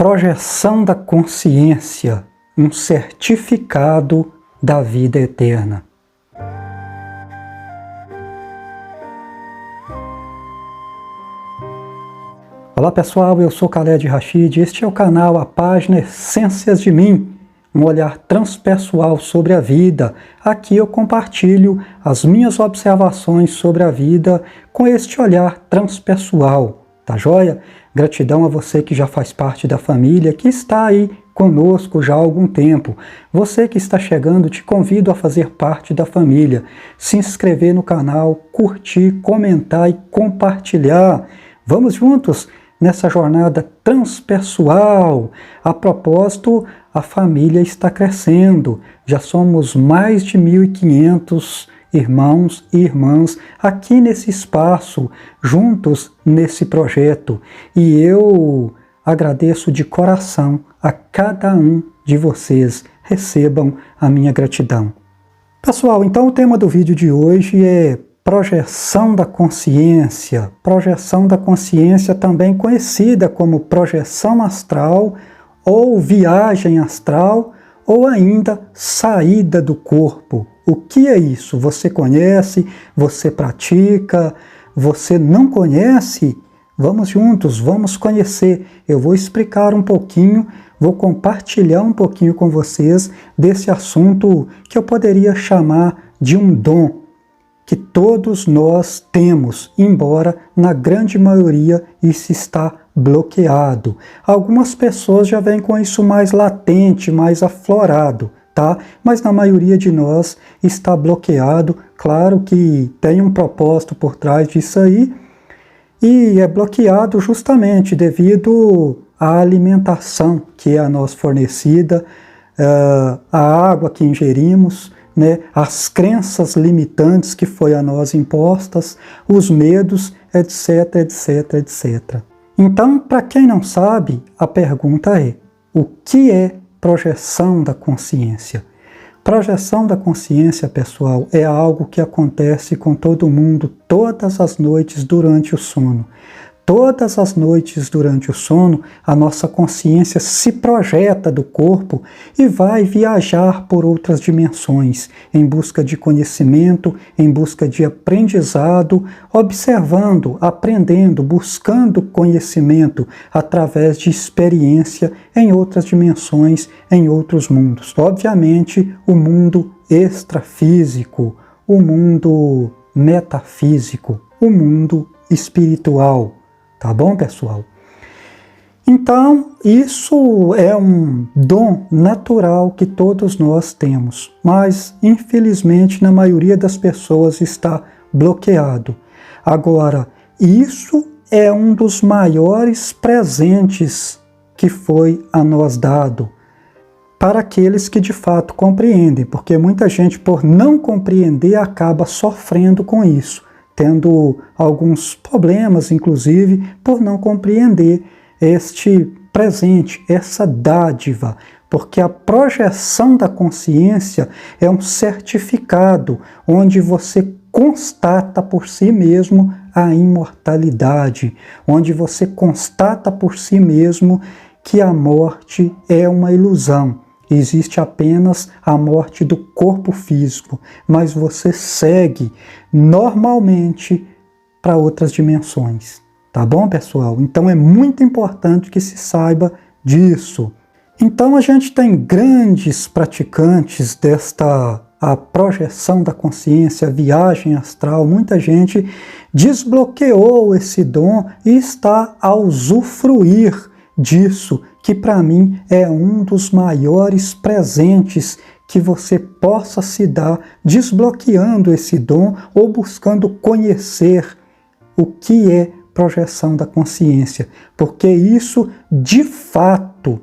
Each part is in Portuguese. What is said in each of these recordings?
Projeção da consciência, um certificado da vida eterna. Olá pessoal, eu sou Khaled Rashid, este é o canal, a página Essências de Mim, um olhar transpessoal sobre a vida. Aqui eu compartilho as minhas observações sobre a vida com este olhar transpessoal, tá joia? Gratidão a você que já faz parte da família, que está aí conosco já há algum tempo. Você que está chegando, te convido a fazer parte da família, se inscrever no canal, curtir, comentar e compartilhar. Vamos juntos nessa jornada transpessoal. A propósito, a família está crescendo. Já somos mais de 1.500 irmãos e irmãs aqui nesse espaço, juntos nesse projeto. E eu agradeço de coração a cada um de vocês. Recebam a minha gratidão. Pessoal, então o tema do vídeo de hoje é projeção da consciência. Projeção da consciência, também conhecida como projeção astral, ou viagem astral, ou ainda saída do corpo. O que é isso? Você conhece? Você pratica? Você não conhece? Vamos juntos, vamos conhecer. Eu vou explicar um pouquinho, vou compartilhar um pouquinho com vocês desse assunto que eu poderia chamar de um dom que todos nós temos, embora na grande maioria isso está bloqueado. Algumas pessoas já vêm com isso mais latente, mais aflorado, tá? Mas na maioria de nós está bloqueado. Claro que tem um propósito por trás disso aí, e é bloqueado justamente devido à alimentação que é a nós fornecida, a água que ingerimos, né, as crenças limitantes que foi a nós impostas, os medos, etc, etc, etc. Então, para quem não sabe, a pergunta é: o que é projeção da consciência? Projeção da consciência, pessoal, é algo que acontece com todo mundo todas as noites durante o sono. Todas as noites durante o sono, a nossa consciência se projeta do corpo e vai viajar por outras dimensões, em busca de conhecimento, em busca de aprendizado, observando, aprendendo, buscando conhecimento através de experiência em outras dimensões, em outros mundos. Obviamente, o mundo extrafísico, o mundo metafísico, o mundo espiritual. Tá bom, pessoal? Então, isso é um dom natural que todos nós temos, mas, infelizmente, na maioria das pessoas está bloqueado. Agora, isso é um dos maiores presentes que foi a nós dado para aqueles que de fato compreendem, porque muita gente, por não compreender, acaba sofrendo com isso, tendo alguns problemas, inclusive, por não compreender este presente, essa dádiva, porque a projeção da consciência é um certificado onde você constata por si mesmo a imortalidade, onde você constata por si mesmo que a morte é uma ilusão. Existe apenas a morte do corpo físico, mas você segue normalmente para outras dimensões. Tá bom, pessoal? Então é muito importante que se saiba disso. Então a gente tem grandes praticantes a projeção da consciência, a viagem astral. Muita gente desbloqueou esse dom e está a usufruir disso, que para mim é um dos maiores presentes que você possa se dar, desbloqueando esse dom ou buscando conhecer o que é projeção da consciência, porque isso de fato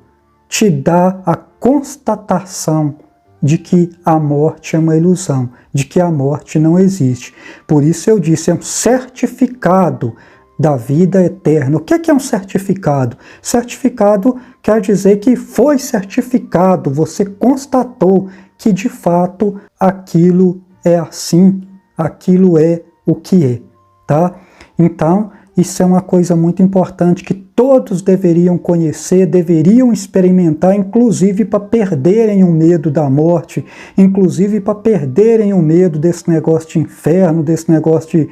te dá a constatação de que a morte é uma ilusão, de que a morte não existe. Por isso eu disse, é um certificado da vida eterna. O que é um certificado? Certificado quer dizer que foi certificado, você constatou que de fato aquilo é assim, aquilo é o que é, tá? Então, isso é uma coisa muito importante que todos deveriam conhecer, deveriam experimentar, inclusive para perderem o medo da morte, inclusive para perderem o medo desse negócio de inferno, desse negócio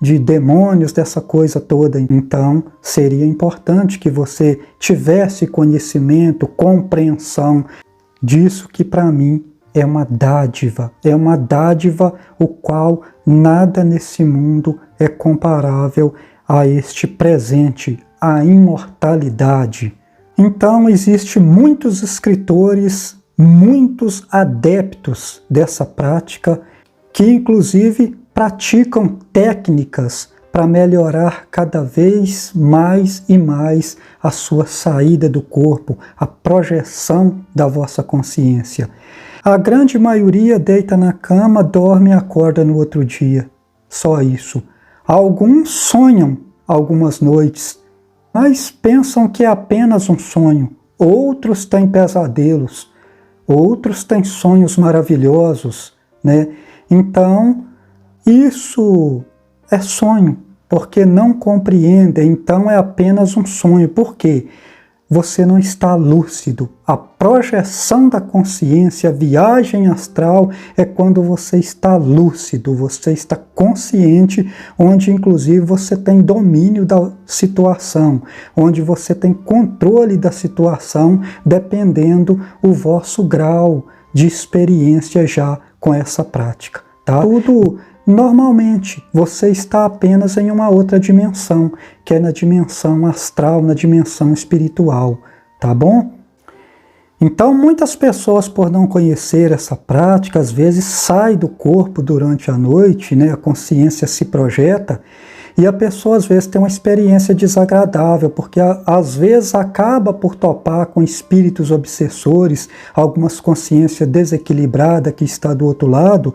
de demônios, dessa coisa toda. Então, seria importante que você tivesse conhecimento, compreensão disso que para mim é uma dádiva o qual nada nesse mundo é comparável a este presente, a imortalidade. Então, existem muitos escritores, muitos adeptos dessa prática, que inclusive praticam técnicas para melhorar cada vez mais e mais a sua saída do corpo, a projeção da vossa consciência. A grande maioria deita na cama, dorme e acorda no outro dia. Só isso. Alguns sonham algumas noites, mas pensam que é apenas um sonho. Outros têm pesadelos, outros têm sonhos maravilhosos, né? Então, isso é sonho, porque não compreendem, então é apenas um sonho. Por quê? Você não está lúcido. A projeção da consciência, a viagem astral, é quando você está lúcido, você está consciente, onde inclusive você tem domínio da situação, onde você tem controle da situação, dependendo o vosso grau de experiência já com essa prática. Tá? Tudo normalmente, você está apenas em uma outra dimensão, que é na dimensão astral, na dimensão espiritual, tá bom? Então, muitas pessoas, por não conhecer essa prática, às vezes saem do corpo durante a noite, né? A consciência se projeta, e a pessoa às vezes tem uma experiência desagradável, porque às vezes acaba por topar com espíritos obsessores, algumas consciências desequilibradas que está do outro lado,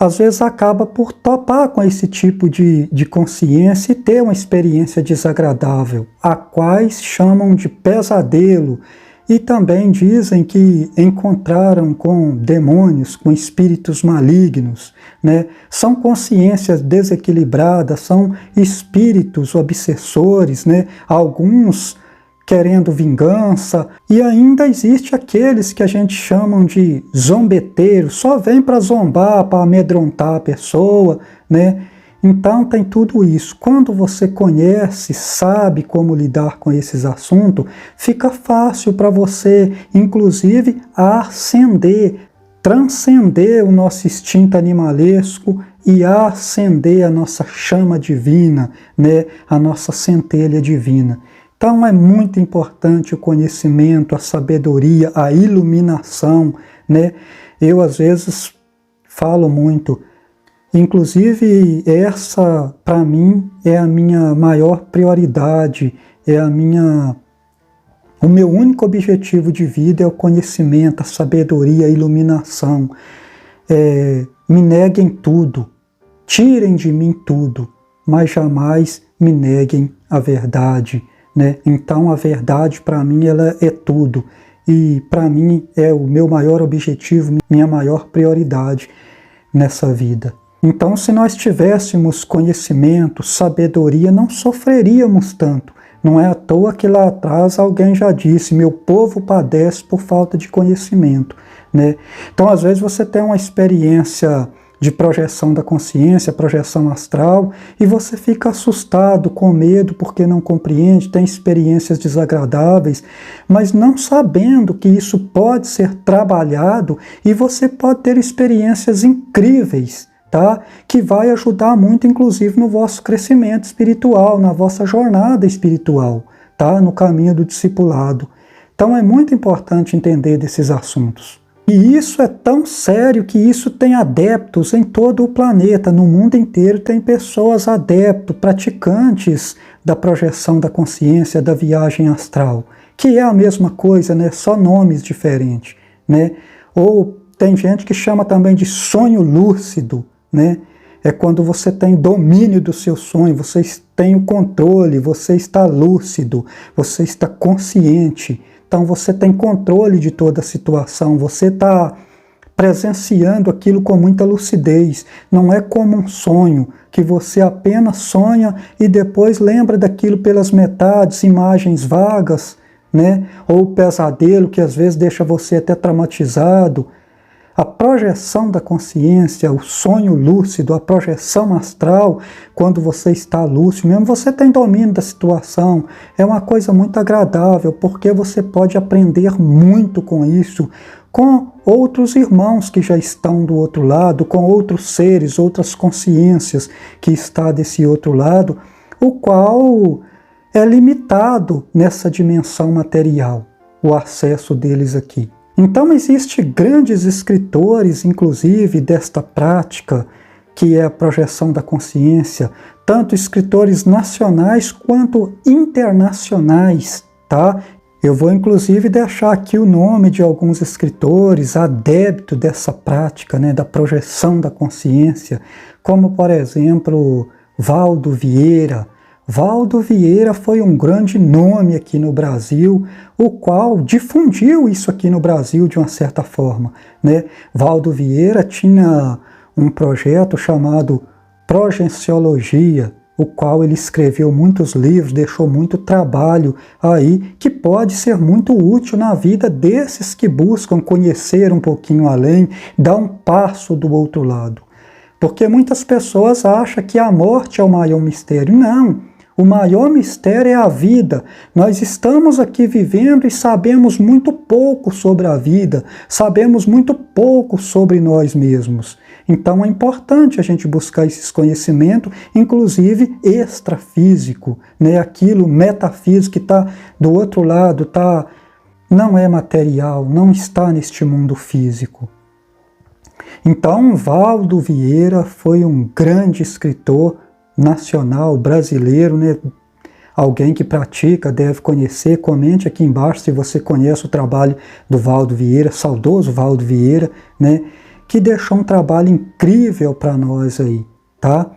às vezes acaba por topar com esse tipo de consciência e ter uma experiência desagradável, a quais chamam de pesadelo, e também dizem que encontraram com demônios, com espíritos malignos, né? São consciências desequilibradas, são espíritos obsessores, né? Alguns querendo vingança, e ainda existe aqueles que a gente chama de zombeteiros, só vem para zombar, para amedrontar a pessoa, né? Então tem tudo isso. Quando você conhece, sabe como lidar com esses assuntos, fica fácil para você, inclusive, ascender, transcender o nosso instinto animalesco e acender a nossa chama divina, né? A nossa centelha divina. Então é muito importante o conhecimento, a sabedoria, a iluminação, né? Eu às vezes falo muito, inclusive essa para mim é a minha maior prioridade, o meu único objetivo de vida é o conhecimento, a sabedoria, a iluminação. Me neguem tudo, tirem de mim tudo, mas jamais me neguem a verdade. Né? Então a verdade para mim ela é tudo, e para mim é o meu maior objetivo, minha maior prioridade nessa vida. Então, se nós tivéssemos conhecimento, sabedoria, não sofreríamos tanto. Não é à toa que lá atrás alguém já disse, meu povo padece por falta de conhecimento, né? Então às vezes você tem uma experiência de projeção da consciência, projeção astral, e você fica assustado, com medo, porque não compreende, tem experiências desagradáveis, mas não sabendo que isso pode ser trabalhado e você pode ter experiências incríveis, tá? Que vai ajudar muito, inclusive, no vosso crescimento espiritual, na vossa jornada espiritual, tá? No caminho do discipulado. Então é muito importante entender desses assuntos. E isso é tão sério que isso tem adeptos em todo o planeta, no mundo inteiro tem pessoas adeptos, praticantes da projeção da consciência, da viagem astral, que é a mesma coisa, né? Só nomes diferentes, né? Ou tem gente que chama também de sonho lúcido, né? É quando você tem domínio do seu sonho, você tem o controle, você está lúcido, você está consciente. Então você tem controle de toda a situação, você está presenciando aquilo com muita lucidez. Não é como um sonho, que você apenas sonha e depois lembra daquilo pelas metades, imagens vagas, né? Ou o pesadelo que às vezes deixa você até traumatizado. A projeção da consciência, o sonho lúcido, a projeção astral, quando você está lúcido, mesmo você tem domínio da situação, é uma coisa muito agradável, porque você pode aprender muito com isso, com outros irmãos que já estão do outro lado, com outros seres, outras consciências que estão desse outro lado, o qual é limitado nessa dimensão material, o acesso deles aqui. Então existem grandes escritores, inclusive, desta prática, que é a projeção da consciência, tanto escritores nacionais quanto internacionais, tá? Eu vou, inclusive, deixar aqui o nome de alguns escritores adeptos dessa prática, né, da projeção da consciência, como, por exemplo, Valdo Vieira. Valdo Vieira foi um grande nome aqui no Brasil, o qual difundiu isso aqui no Brasil de uma certa forma, né? Valdo Vieira tinha um projeto chamado Progenciologia, o qual ele escreveu muitos livros, deixou muito trabalho aí, que pode ser muito útil na vida desses que buscam conhecer um pouquinho além, dar um passo do outro lado. Porque muitas pessoas acham que a morte é o maior mistério. Não! O maior mistério é a vida. Nós estamos aqui vivendo e sabemos muito pouco sobre a vida, sabemos muito pouco sobre nós mesmos. Então é importante a gente buscar esses conhecimentos, inclusive extrafísico, né? Aquilo metafísico que está do outro lado, não é material, não está neste mundo físico. Então, Valdo Vieira foi um grande escritor nacional, brasileiro, né? Alguém que pratica, deve conhecer. Comente aqui embaixo se você conhece o trabalho do Valdo Vieira, saudoso Valdo Vieira, né? Que deixou um trabalho incrível para nós aí, tá?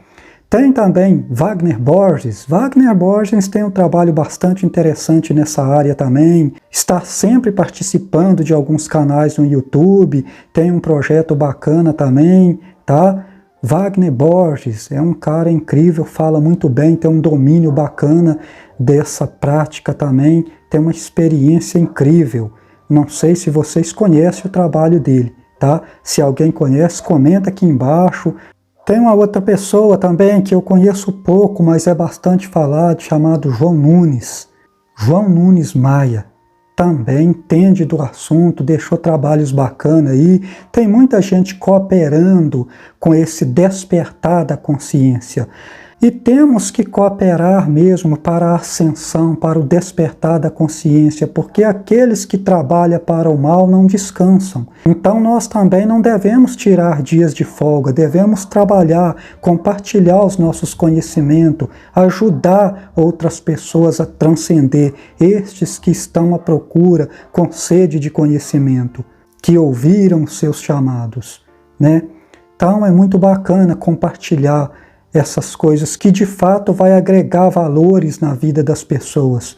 Tem também Wagner Borges. Wagner Borges tem um trabalho bastante interessante nessa área também. Está sempre participando de alguns canais no YouTube. Tem um projeto bacana também, tá? Wagner Borges é um cara incrível, fala muito bem, tem um domínio bacana dessa prática também, tem uma experiência incrível. Não sei se vocês conhecem o trabalho dele, tá? Se alguém conhece, comenta aqui embaixo. Tem uma outra pessoa também que eu conheço pouco, mas é bastante falado, chamado João Nunes. João Nunes Maia. Também entende do assunto, deixou trabalhos bacanas aí. Tem muita gente cooperando com esse despertar da consciência. E temos que cooperar mesmo para a ascensão, para o despertar da consciência, porque aqueles que trabalham para o mal não descansam. Então nós também não devemos tirar dias de folga, devemos trabalhar, compartilhar os nossos conhecimentos, ajudar outras pessoas a transcender, estes que estão à procura com sede de conhecimento, que ouviram seus chamados, né? Então é muito bacana compartilhar essas coisas que de fato vai agregar valores na vida das pessoas.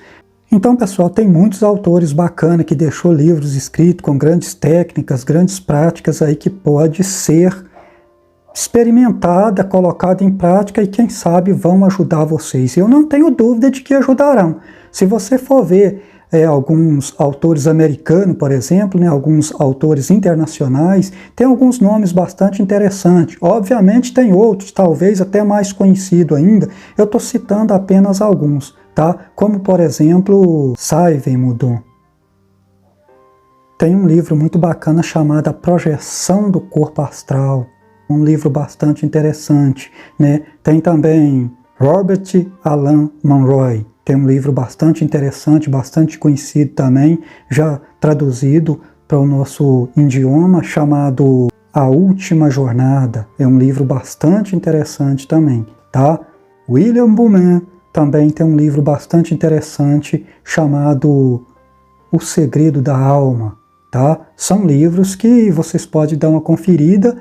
Então, pessoal, tem muitos autores bacanas que deixou livros escritos com grandes técnicas, grandes práticas aí que pode ser experimentada, colocada em prática e quem sabe vão ajudar vocês. Eu não tenho dúvida de que ajudarão. Se você for ver alguns autores americanos, por exemplo, né, alguns autores internacionais, tem alguns nomes bastante interessantes. Obviamente tem outros, talvez até mais conhecidos ainda. Eu estou citando apenas alguns, tá? Como, por exemplo, Saiven Mudon. Tem um livro muito bacana chamado A Projeção do Corpo Astral. Um livro bastante interessante, né? Tem também Robert Alan Monroe. Tem um livro bastante interessante, bastante conhecido também, já traduzido para o nosso idioma, chamado A Última Jornada. É um livro bastante interessante também, tá? William Buman também tem um livro bastante interessante chamado O Segredo da Alma, tá? São livros que vocês podem dar uma conferida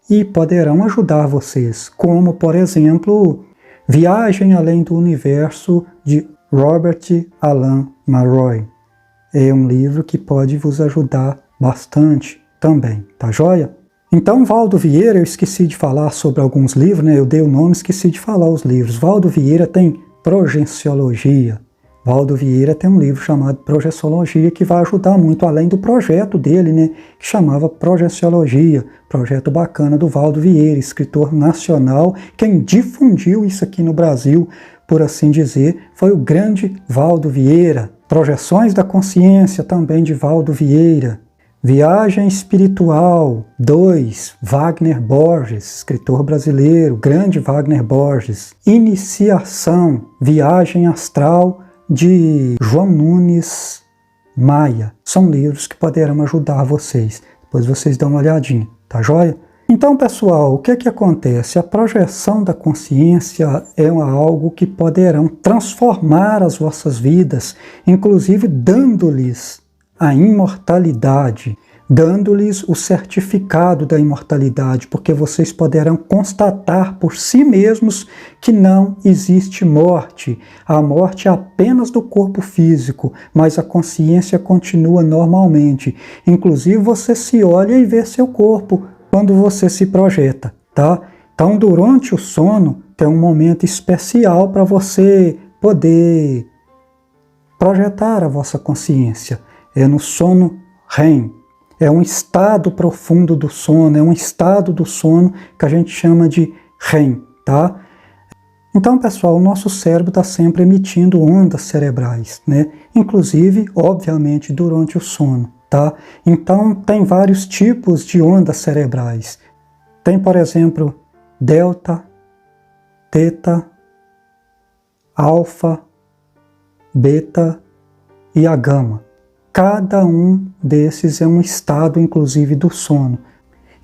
e poderão ajudar vocês, como, por exemplo, Viagem Além do Universo, de Robert Alan Monroe. É um livro que pode vos ajudar bastante, também, tá joia? Então, Valdo Vieira, eu esqueci de falar sobre alguns livros, né? Eu dei o nome, esqueci de falar os livros. Valdo Vieira tem Progenciologia. Valdo Vieira tem um livro chamado Progenciologia que vai ajudar muito, além do projeto dele, né? Que chamava Progenciologia, projeto bacana do Valdo Vieira, escritor nacional. Quem difundiu isso aqui no Brasil, por assim dizer, foi o grande Valdo Vieira. Projeções da Consciência, também de Valdo Vieira. Viagem Espiritual 2, Wagner Borges, escritor brasileiro, grande Wagner Borges. Iniciação, Viagem Astral, de João Nunes Maia. São livros que poderão ajudar vocês. Depois vocês dão uma olhadinha, tá joia? Então, pessoal, o que acontece? A projeção da consciência é algo que poderão transformar as vossas vidas, inclusive dando-lhes a imortalidade, dando-lhes o certificado da imortalidade, porque vocês poderão constatar por si mesmos que não existe morte. A morte é apenas do corpo físico, mas a consciência continua normalmente. Inclusive, você se olha e vê seu corpo quando você se projeta, tá? Então, durante o sono, tem um momento especial para você poder projetar a vossa consciência. É no sono REM. É um estado profundo do sono, é um estado do sono que a gente chama de REM, tá? Então, pessoal, o nosso cérebro está sempre emitindo ondas cerebrais, né? Inclusive, obviamente, durante o sono, tá? Então, tem vários tipos de ondas cerebrais. Tem, por exemplo, delta, teta, alfa, beta e a gama. Cada um desses é um estado, inclusive, do sono.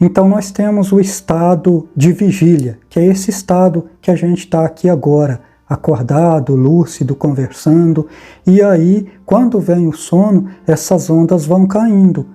Então, nós temos o estado de vigília, que é esse estado que a gente está aqui agora, acordado, lúcido, conversando. E aí, quando vem o sono, essas ondas vão caindo.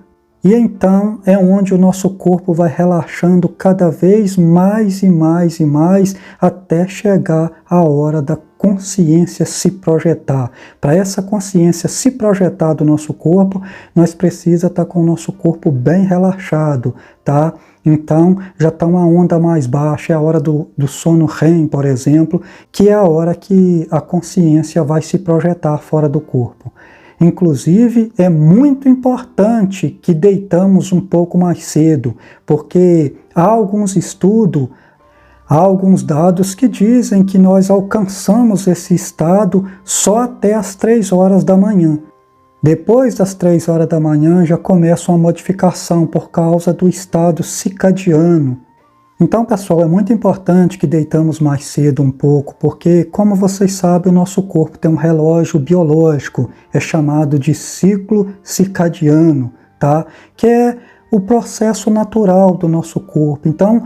E então é onde o nosso corpo vai relaxando cada vez mais e mais e mais, até chegar a hora da consciência se projetar. Para essa consciência se projetar do nosso corpo, nós precisamos estar com o nosso corpo bem relaxado, tá? Então já está uma onda mais baixa, é a hora do sono REM, por exemplo, que é a hora que a consciência vai se projetar fora do corpo. Inclusive, é muito importante que deitamos um pouco mais cedo, porque há alguns estudos, há alguns dados que dizem que nós alcançamos esse estado só até as 3 horas da manhã. Depois das 3 horas da manhã já começa uma modificação por causa do estado circadiano. Então, pessoal, é muito importante que deitamos mais cedo um pouco, porque, como vocês sabem, o nosso corpo tem um relógio biológico, é chamado de ciclo circadiano, tá? Que é o processo natural do nosso corpo. Então,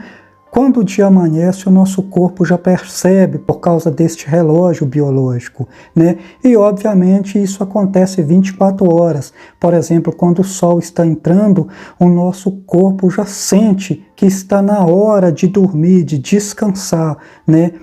quando o dia amanhece, o nosso corpo já percebe por causa deste relógio biológico, né? E, obviamente, isso acontece 24 horas. Por exemplo, quando o sol está entrando, o nosso corpo já sente que está na hora de dormir, de descansar, né?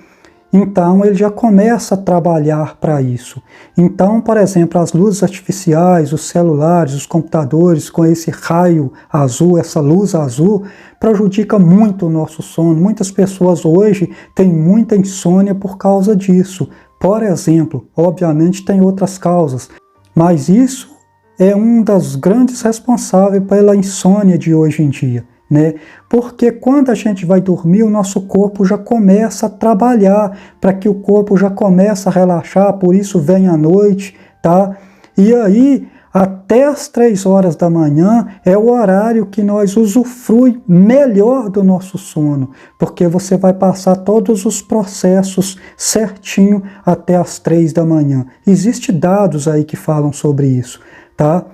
Então, ele já começa a trabalhar para isso. Então, por exemplo, as luzes artificiais, os celulares, os computadores com esse raio azul, essa luz azul, prejudica muito o nosso sono. Muitas pessoas hoje têm muita insônia por causa disso. Por exemplo, obviamente tem outras causas, mas isso é um das grandes responsáveis pela insônia de hoje em dia, né? Porque quando a gente vai dormir, o nosso corpo já começa a trabalhar, para que o corpo já comece a relaxar, por isso vem a noite, tá? E aí, até as 3 horas da manhã é o horário que nós usufrui melhor do nosso sono, porque você vai passar todos os processos certinho até as 3 da manhã. Existem dados aí que falam sobre isso, tá?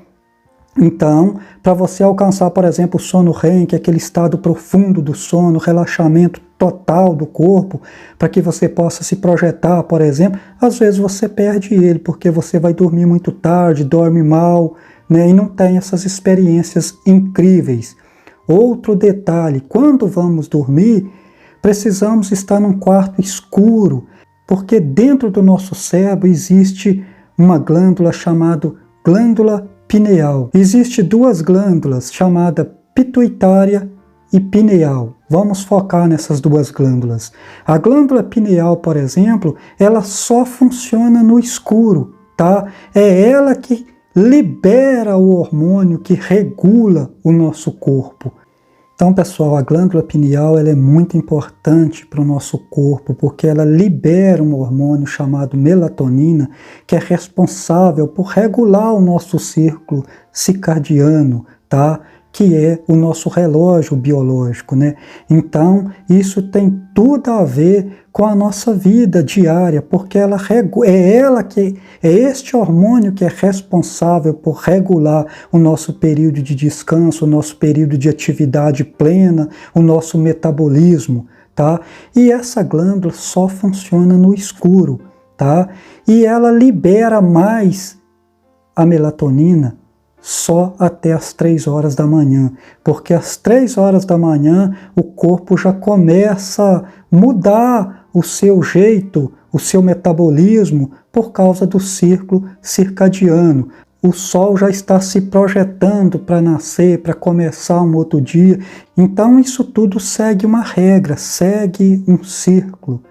Então, para você alcançar, por exemplo, o sono REM, que é aquele estado profundo do sono, relaxamento total do corpo, para que você possa se projetar, por exemplo, às vezes você perde ele, porque você vai dormir muito tarde, dorme mal, né, e não tem essas experiências incríveis. Outro detalhe, quando vamos dormir, precisamos estar num quarto escuro, porque dentro do nosso cérebro existe uma glândula chamada glândula pineal. Existem 2 glândulas chamadas pituitária e pineal. Vamos focar nessas duas glândulas. A glândula pineal, por exemplo, ela só funciona no escuro, tá? É ela que libera o hormônio que regula o nosso corpo. Então, pessoal, a glândula pineal ela é muito importante para o nosso corpo, porque ela libera um hormônio chamado melatonina, que é responsável por regular o nosso ciclo circadiano, tá? Que é o nosso relógio biológico, né? Então, isso tem tudo a ver com a nossa vida diária, porque é este hormônio que é responsável por regular o nosso período de descanso, o nosso período de atividade plena, o nosso metabolismo, tá? E essa glândula só funciona no escuro, tá? E ela libera mais a melatonina só até as 3 horas da manhã, porque às 3 horas da manhã o corpo já começa a mudar o seu jeito, o seu metabolismo, por causa do ciclo circadiano. O sol já está se projetando para nascer, para começar um outro dia. Então isso tudo segue uma regra, segue um ciclo,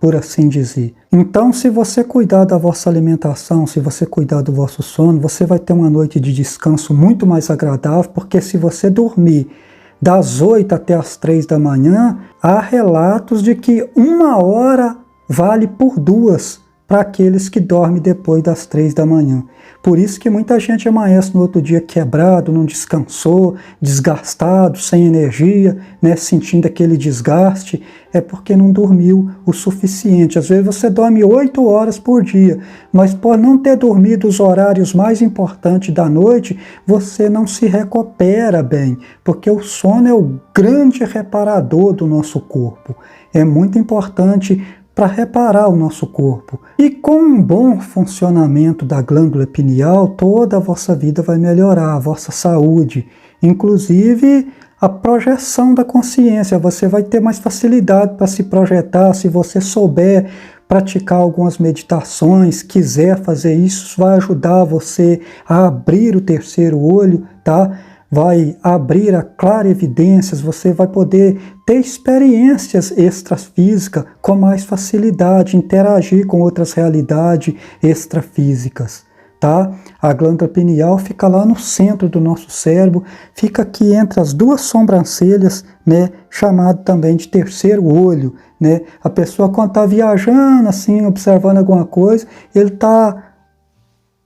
por assim dizer. Então, se você cuidar da vossa alimentação, se você cuidar do vosso sono, você vai ter uma noite de descanso muito mais agradável, porque se você dormir das 8 até as 3 da manhã, há relatos de que 1 hora vale por 2 para aqueles que dormem depois das 3 da manhã. Por isso que muita gente amanhece no outro dia quebrado, não descansou, desgastado, sem energia, né, sentindo aquele desgaste, é porque não dormiu o suficiente. Às vezes você dorme 8 horas por dia, mas por não ter dormido os horários mais importantes da noite, você não se recupera bem, porque o sono é o grande reparador do nosso corpo. É muito importante para reparar o nosso corpo. E com um bom funcionamento da glândula pineal, toda a vossa vida vai melhorar, a vossa saúde, inclusive a projeção da consciência. Você vai ter mais facilidade para se projetar, se você souber praticar algumas meditações, quiser fazer isso, vai ajudar você a abrir o terceiro olho, tá? Vai abrir a clarevidências, você vai poder ter experiências extrafísicas com mais facilidade, interagir com outras realidades extrafísicas, tá? A glândula pineal fica lá no centro do nosso cérebro, fica aqui entre as duas sobrancelhas, né? Chamado também de terceiro olho, né? A pessoa quando está viajando, assim, observando alguma coisa, ele está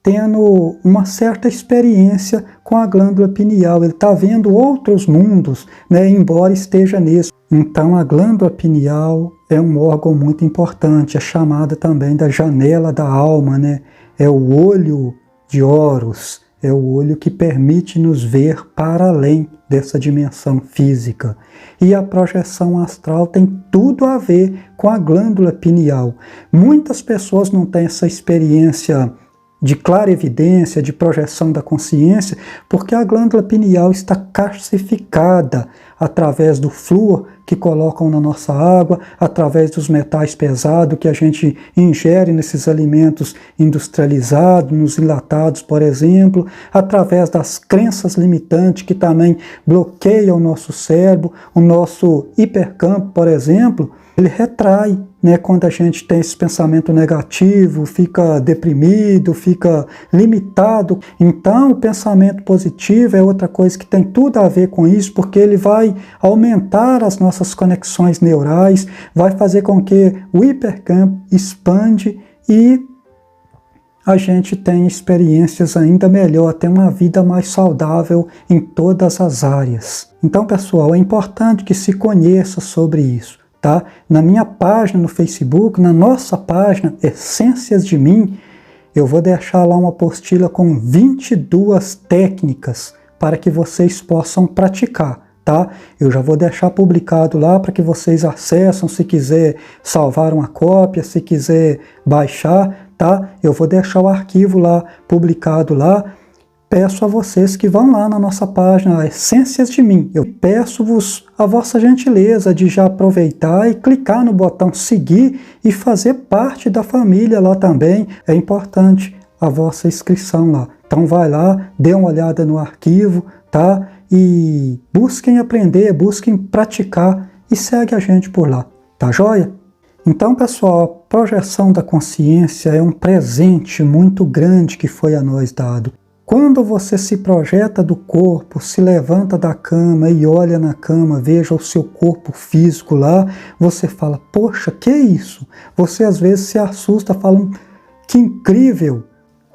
tendo uma certa experiência com a glândula pineal, ele está vendo outros mundos, né, embora esteja nesse. Então a glândula pineal é um órgão muito importante, é chamada também da janela da alma, né? É o olho de Horus, é o olho que permite nos ver para além dessa dimensão física. E a projeção astral tem tudo a ver com a glândula pineal. Muitas pessoas não têm essa experiência de clarevidência, de projeção da consciência, porque a glândula pineal está calcificada através do flúor que colocam na nossa água, através dos metais pesados que a gente ingere nesses alimentos industrializados, nos enlatados, por exemplo, através das crenças limitantes que também bloqueiam o nosso cérebro, o nosso hipercampo, por exemplo, ele retrai, né, quando a gente tem esse pensamento negativo, fica deprimido, fica limitado. Então, o pensamento positivo é outra coisa que tem tudo a ver com isso, porque ele vai aumentar as nossas conexões neurais, vai fazer com que o hipercampo expande e a gente tenha experiências ainda melhor, ter uma vida mais saudável em todas as áreas. Então, pessoal, é importante que se conheça sobre isso. Tá? Na minha página no Facebook, na nossa página Essências de Mim, eu vou deixar lá uma apostila com 22 técnicas para que vocês possam praticar, tá? Eu já vou deixar publicado lá para que vocês acessem, se quiser salvar uma cópia, se quiser baixar, tá? Eu vou deixar o arquivo lá publicado lá. Peço a vocês que vão lá na nossa página Essências de Mim. Eu peço-vos a vossa gentileza de já aproveitar e clicar no botão seguir e fazer parte da família lá também. É importante a vossa inscrição lá. Então vai lá, dê uma olhada no arquivo, tá? e busquem aprender, busquem praticar e segue a gente por lá, tá joia? Então, pessoal, a projeção da consciência é um presente muito grande que foi a nós dado. Quando você se projeta do corpo, se levanta da cama e olha na cama, veja o seu corpo físico lá, você fala, poxa, que isso? Você às vezes se assusta, fala, que incrível!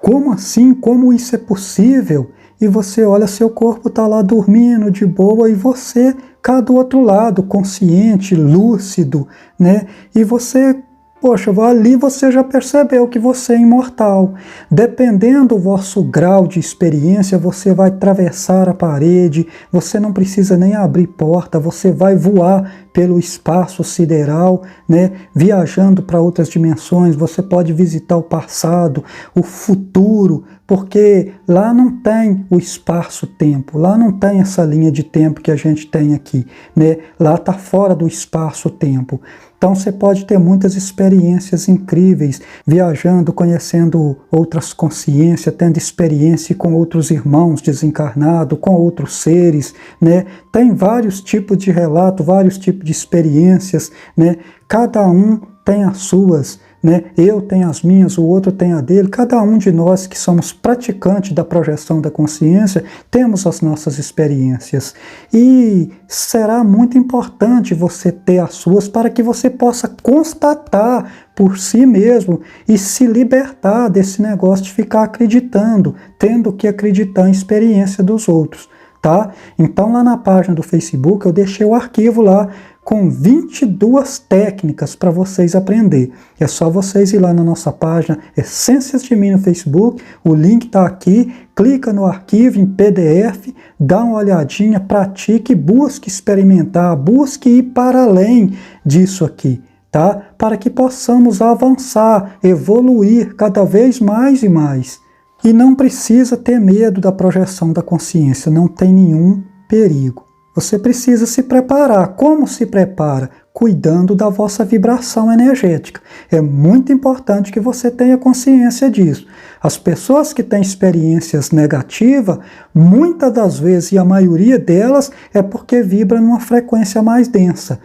Como assim? Como isso é possível? E você olha, seu corpo está lá dormindo de boa e você cá do outro lado, consciente, lúcido, né? E você, poxa, ali você já percebeu que você é imortal. Dependendo do vosso grau de experiência, você vai atravessar a parede, você não precisa nem abrir porta, você vai voar pelo espaço sideral, né? Viajando para outras dimensões, você pode visitar o passado, o futuro, porque lá não tem o espaço-tempo, lá não tem essa linha de tempo que a gente tem aqui, né? Lá está fora do espaço-tempo. Então você pode ter muitas experiências incríveis, viajando, conhecendo outras consciências, tendo experiência com outros irmãos desencarnados, com outros seres, né? Tem vários tipos de relato, vários tipos de experiências, né? Cada um tem as suas, né? Eu tenho as minhas, o outro tem a dele. Cada um de nós que somos praticantes da projeção da consciência, temos as nossas experiências. E será muito importante você ter as suas para que você possa constatar por si mesmo e se libertar desse negócio de ficar acreditando, tendo que acreditar em experiência dos outros, tá? Então lá na página do Facebook eu deixei o arquivo lá com 22 técnicas para vocês aprender. É só vocês ir lá na nossa página Essências de Mim no Facebook, o link está aqui, clica no arquivo em PDF, dá uma olhadinha, pratique, busque experimentar, busque ir para além disso aqui, tá? Para que possamos avançar, evoluir cada vez mais e mais. E não precisa ter medo da projeção da consciência, não tem nenhum perigo. Você precisa se preparar. Como se prepara? Cuidando da vossa vibração energética. É muito importante que você tenha consciência disso. As pessoas que têm experiências negativas, muitas das vezes, e a maioria delas, é porque vibra numa frequência mais densa.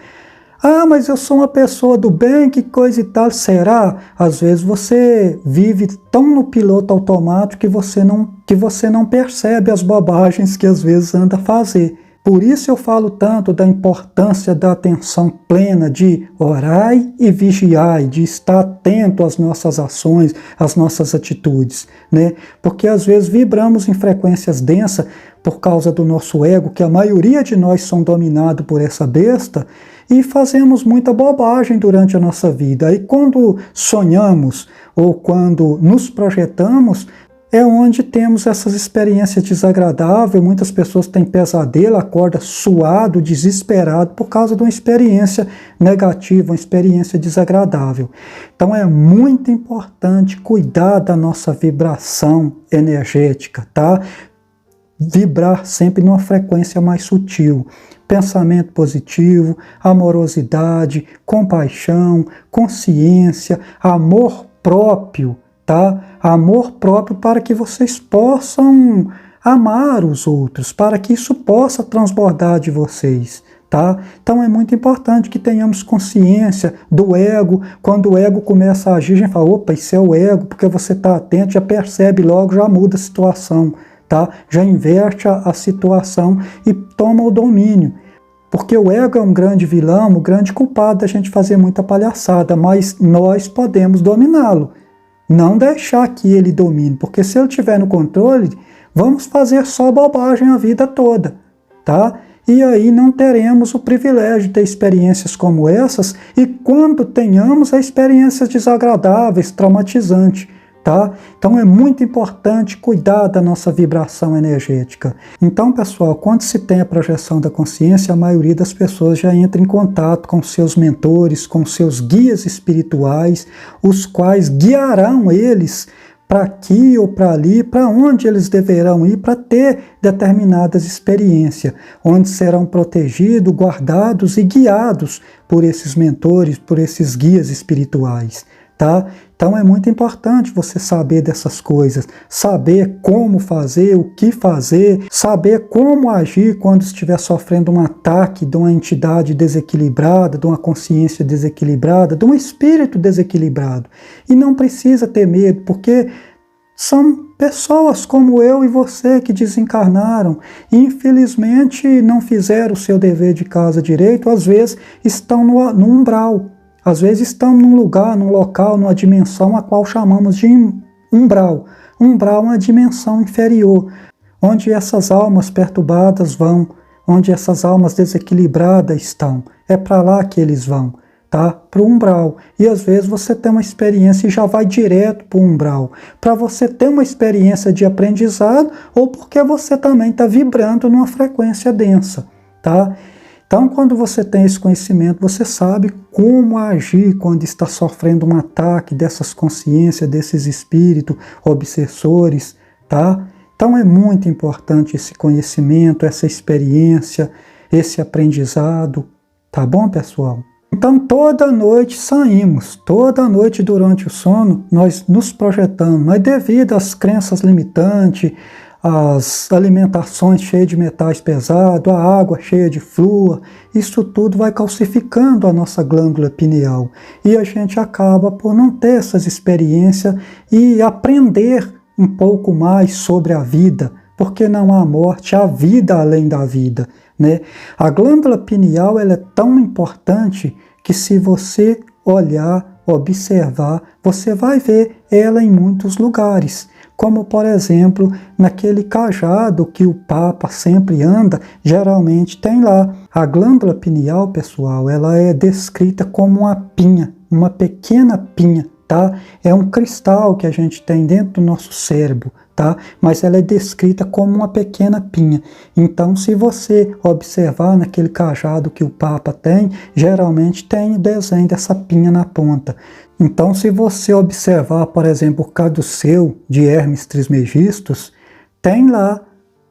Ah, mas eu sou uma pessoa do bem, que coisa e tal. Será? Às vezes você vive tão no piloto automático que você não percebe as bobagens que às vezes anda a fazer. Por isso eu falo tanto da importância da atenção plena, de orai e vigiai, de estar atento às nossas ações, às nossas atitudes, né? Porque às vezes vibramos em frequências densas por causa do nosso ego, que a maioria de nós são dominados por essa besta, e fazemos muita bobagem durante a nossa vida. E quando sonhamos ou quando nos projetamos, é onde temos essas experiências desagradáveis. Muitas pessoas têm pesadelo, acordam suado, desesperado por causa de uma experiência negativa, uma experiência desagradável. Então é muito importante cuidar da nossa vibração energética, tá? Vibrar sempre numa frequência mais sutil. Pensamento positivo, amorosidade, compaixão, consciência, amor próprio, tá? Amor próprio para que vocês possam amar os outros, para que isso possa transbordar de vocês, tá? Então é muito importante que tenhamos consciência do ego. Quando o ego começa a agir, a gente fala, opa, isso é o ego, porque você está atento, já percebe logo, já muda a situação, tá? Já inverte a situação e toma o domínio. Porque o ego é um grande vilão, um grande culpado da gente fazer muita palhaçada, mas nós podemos dominá-lo. Não deixar que ele domine, porque se ele estiver no controle, vamos fazer só bobagem a vida toda, tá? E aí não teremos o privilégio de ter experiências como essas, e quando tenhamos experiências desagradáveis, traumatizantes, tá? Então é muito importante cuidar da nossa vibração energética. Então, pessoal, quando se tem a projeção da consciência, a maioria das pessoas já entra em contato com seus mentores, com seus guias espirituais, os quais guiarão eles para aqui ou para ali, para onde eles deverão ir para ter determinadas experiências, onde serão protegidos, guardados e guiados por esses mentores, por esses guias espirituais, tá? Então é muito importante você saber dessas coisas, saber como fazer, o que fazer, saber como agir quando estiver sofrendo um ataque de uma entidade desequilibrada, de uma consciência desequilibrada, de um espírito desequilibrado. E não precisa ter medo, porque são pessoas como eu e você que desencarnaram e infelizmente não fizeram o seu dever de casa direito, às vezes estão no umbral. Às vezes estamos num lugar, num local, numa dimensão a qual chamamos de umbral. Umbral é uma dimensão inferior, onde essas almas perturbadas vão, onde essas almas desequilibradas estão. É para lá que eles vão, tá? Para o umbral. E às vezes você tem uma experiência e já vai direto para o umbral. Para você ter uma experiência de aprendizado ou porque você também está vibrando numa frequência densa, tá? Então, quando você tem esse conhecimento, você sabe como agir quando está sofrendo um ataque dessas consciências, desses espíritos obsessores, tá? Então, é muito importante esse conhecimento, essa experiência, esse aprendizado, tá bom, pessoal? Então, toda noite saímos, toda noite durante o sono, nós nos projetamos, mas devido às crenças limitantes, as alimentações cheias de metais pesados, a água cheia de flúor, isso tudo vai calcificando a nossa glândula pineal. E a gente acaba por não ter essas experiências e aprender um pouco mais sobre a vida, porque não há morte, há vida além da vida, né? A glândula pineal ela é tão importante que se você olhar, observar, você vai ver ela em muitos lugares. Como, por exemplo, naquele cajado que o Papa sempre anda, geralmente tem lá. A glândula pineal, pessoal, ela é descrita como uma pinha, uma pequena pinha, tá? É um cristal que a gente tem dentro do nosso cérebro, tá? Mas ela é descrita como uma pequena pinha. Então, se você observar naquele cajado que o Papa tem, geralmente tem o desenho dessa pinha na ponta. Então, se você observar, por exemplo, o caduceu de Hermes Trismegistus, tem lá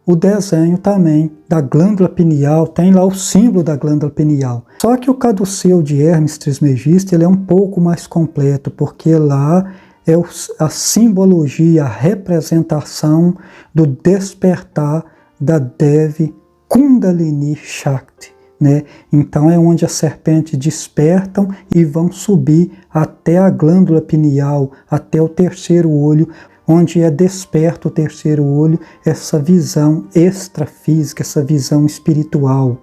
o desenho também da glândula pineal, tem lá o símbolo da glândula pineal. Só que o caduceu de Hermes Trismegistus ele é um pouco mais completo, porque lá é a simbologia, a representação do despertar da Devi Kundalini Shakti, né? Então é onde as serpentes despertam e vão subir até a glândula pineal, até o terceiro olho, onde é desperto o terceiro olho, essa visão extrafísica, essa visão espiritual.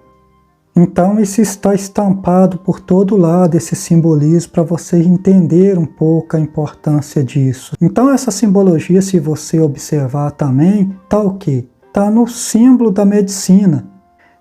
Então isso está estampado por todo lado, esse simbolismo, para você entender um pouco a importância disso. Então essa simbologia, se você observar também, está o quê? Está no símbolo da medicina.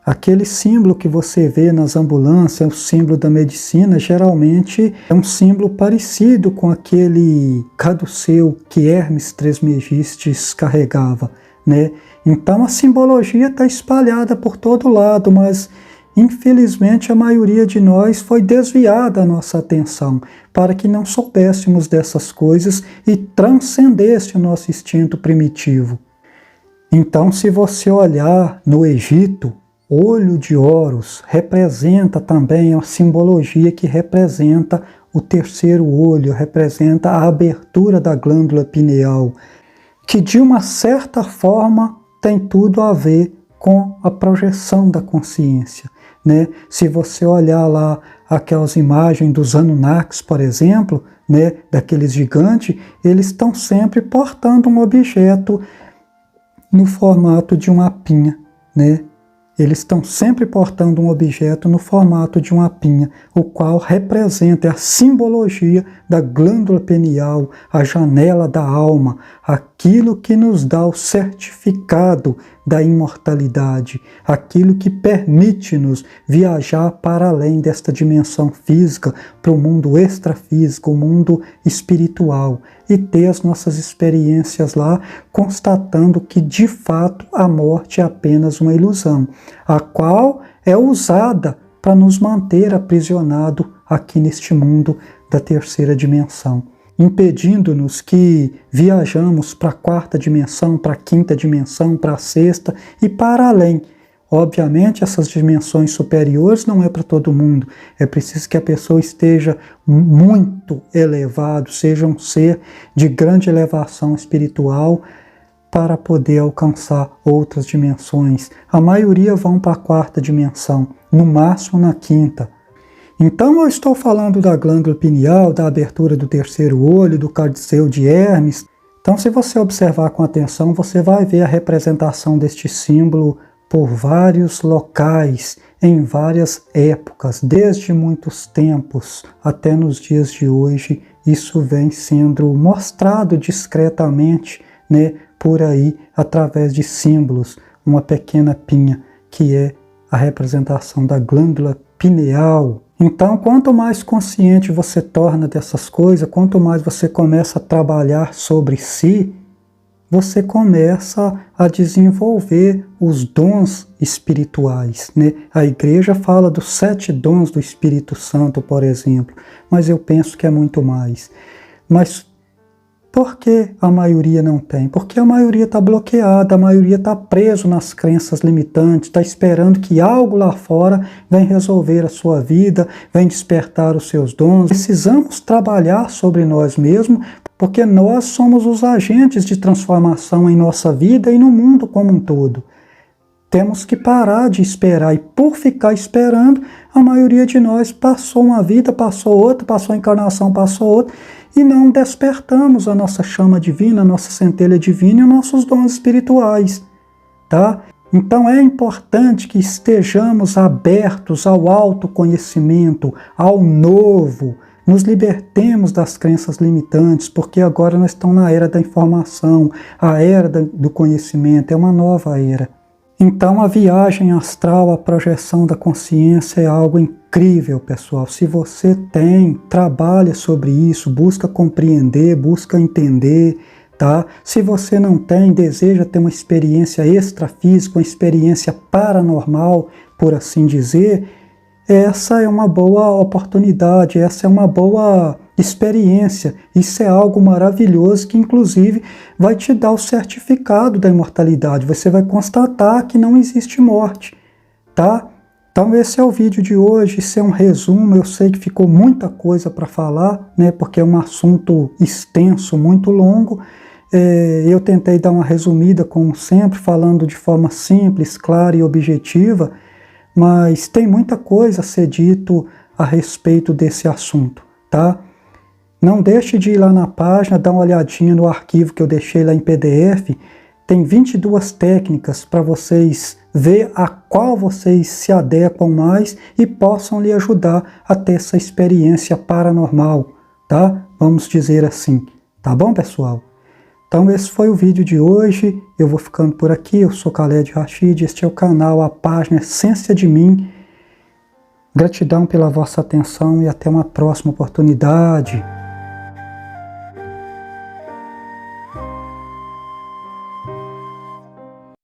Aquele símbolo que você vê nas ambulâncias, o símbolo da medicina, geralmente é um símbolo parecido com aquele caduceu que Hermes Trismegistus carregava, né? Então a simbologia está espalhada por todo lado, mas infelizmente a maioria de nós foi desviada a nossa atenção para que não soubéssemos dessas coisas e transcendesse o nosso instinto primitivo. Então, se você olhar no Egito, olho de Horus representa também a simbologia que representa o terceiro olho, representa a abertura da glândula pineal, que de uma certa forma tem tudo a ver com a projeção da consciência, né? Se você olhar lá aquelas imagens dos Anunnakis, por exemplo, né, daqueles gigantes, eles estão sempre portando um objeto no formato de uma pinha, né? Eles estão sempre portando um objeto no formato de uma pinha, o qual representa a simbologia da glândula pineal, a janela da alma, aquilo que nos dá o certificado da imortalidade, aquilo que permite-nos viajar para além desta dimensão física, para o mundo extrafísico, o mundo espiritual, e ter as nossas experiências lá, constatando que de fato a morte é apenas uma ilusão, a qual é usada para nos manter aprisionados aqui neste mundo da terceira dimensão, impedindo-nos que viajamos para a quarta dimensão, para a quinta dimensão, para a sexta e para além, Obviamente, essas dimensões superiores não é para todo mundo. É preciso que a pessoa esteja muito elevado, seja um ser de grande elevação espiritual para poder alcançar outras dimensões. A maioria vão para a quarta dimensão, no máximo na quinta. Então eu estou falando da glândula pineal, da abertura do terceiro olho, do cardíceo de Hermes. Então, se você observar com atenção, você vai ver a representação deste símbolo por vários locais, em várias épocas, desde muitos tempos até nos dias de hoje. Isso vem sendo mostrado discretamente, né, por aí, através de símbolos, uma pequena pinha, que é a representação da glândula pineal. Então, quanto mais consciente você torna dessas coisas, quanto mais você começa a trabalhar sobre si, você começa a desenvolver os dons espirituais, né? A igreja fala dos 7 dons do Espírito Santo, por exemplo, mas eu penso que é muito mais. Mas por que a maioria não tem? Porque a maioria está bloqueada, a maioria está preso nas crenças limitantes, está esperando que algo lá fora venha resolver a sua vida, venha despertar os seus dons. Precisamos trabalhar sobre nós mesmos, porque nós somos os agentes de transformação em nossa vida e no mundo como um todo. Temos que parar de esperar, e por ficar esperando, a maioria de nós passou uma vida, passou outra, passou a encarnação, passou outra, e não despertamos a nossa chama divina, a nossa centelha divina e os nossos dons espirituais, tá? Então é importante que estejamos abertos ao autoconhecimento, ao novo, nos libertemos das crenças limitantes, porque agora nós estamos na era da informação, a era do conhecimento, é uma nova era. Então a viagem astral, a projeção da consciência é algo incrível, pessoal. Se você trabalha sobre isso, busca compreender, busca entender, tá? Se você não tem, deseja ter uma experiência extrafísica, uma experiência paranormal, por assim dizer, essa é uma boa oportunidade, essa é uma boa experiência. Isso é algo maravilhoso que, inclusive, vai te dar o certificado da imortalidade. Você vai constatar que não existe morte, tá? Então esse é o vídeo de hoje, isso é um resumo. Eu sei que ficou muita coisa para falar, né? Porque é um assunto extenso, muito longo. Eu tentei dar uma resumida, como sempre, falando de forma simples, clara e objetiva, mas tem muita coisa a ser dito a respeito desse assunto, tá? Não deixe de ir lá na página, dar uma olhadinha no arquivo que eu deixei lá em PDF. Tem 22 técnicas para vocês ver a qual vocês se adequam mais e possam lhe ajudar a ter essa experiência paranormal, tá? Vamos dizer assim, tá bom, pessoal? Então esse foi o vídeo de hoje, eu vou ficando por aqui. Eu sou Khaled Rashid, este é o canal, a página Essência de Mim. Gratidão pela vossa atenção e até uma próxima oportunidade.